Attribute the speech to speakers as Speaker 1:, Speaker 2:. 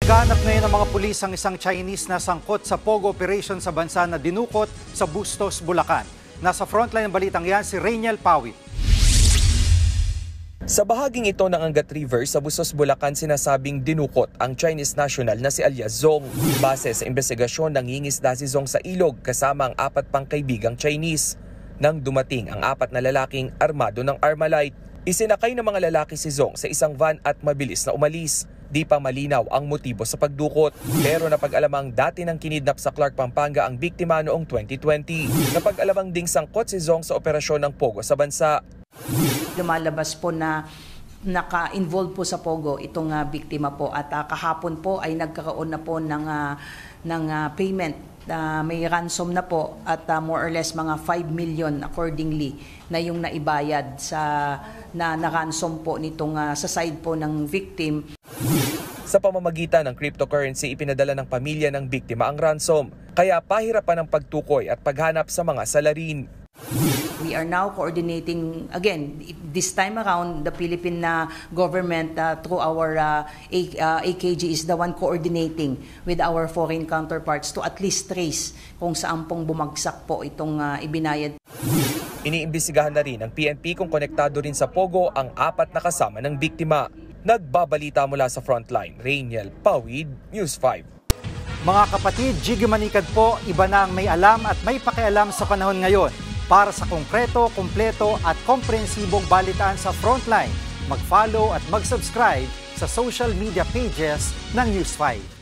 Speaker 1: Naghahanap ngayon ng mga pulis ang isang Chinese na sangkot sa Pogo operation sa bansa na dinukot sa Bustos, Bulacan. Nasa frontline ng balitang yan si Rainiel Pawit.
Speaker 2: Sa bahaging ito ng Angat River sa Bustos, Bulacan, sinasabing dinukot ang Chinese national na si alias Zong. Base sa investigasyon, nangingisda si Zong sa ilog kasama ang 4 pang kaibigang Chinese. Nang dumating ang 4 na lalaking armado ng Armalite, isinakay ng mga lalaki si Zong sa isang van at mabilis na umalis. Di pa malinaw ang motibo sa pagdukot. Pero napag-alamang dati nang kinidnap sa Clark, Pampanga ang biktima noong 2020. Napag-alamang ding sangkot si Zong sa operasyon ng Pogo sa bansa.
Speaker 3: Lumalabas po na naka-involve po sa Pogo itong biktima po at kahapon po ay nagkaroon na po ng payment. May ransom na po at more or less mga 5 million accordingly na yung naibayad na ransom po nitong sa side po ng victim.
Speaker 2: Sa pamamagitan ng cryptocurrency, ipinadala ng pamilya ng biktima ang ransom. Kaya pahirapan ang pagtukoy at paghanap sa mga salarin.
Speaker 3: We are now coordinating, again, this time around, the Philippine government through our AKG is the one coordinating with our foreign counterparts to at least trace kung saan pong bumagsak po itong ibinayad.
Speaker 2: Iniimbestigahan na rin ng PNP kung konektado rin sa Pogo ang 4 na kasama ng biktima. Nagbabalita mula sa frontline, Rainiel Pawid, News 5.
Speaker 1: Mga kapatid, Jiggy Manikad po, iba na ang may alam at may pakialam sa panahon ngayon. Para sa konkreto, kumpleto at komprehensibong balitaan sa Frontline, mag-follow at mag-subscribe sa social media pages ng News 5.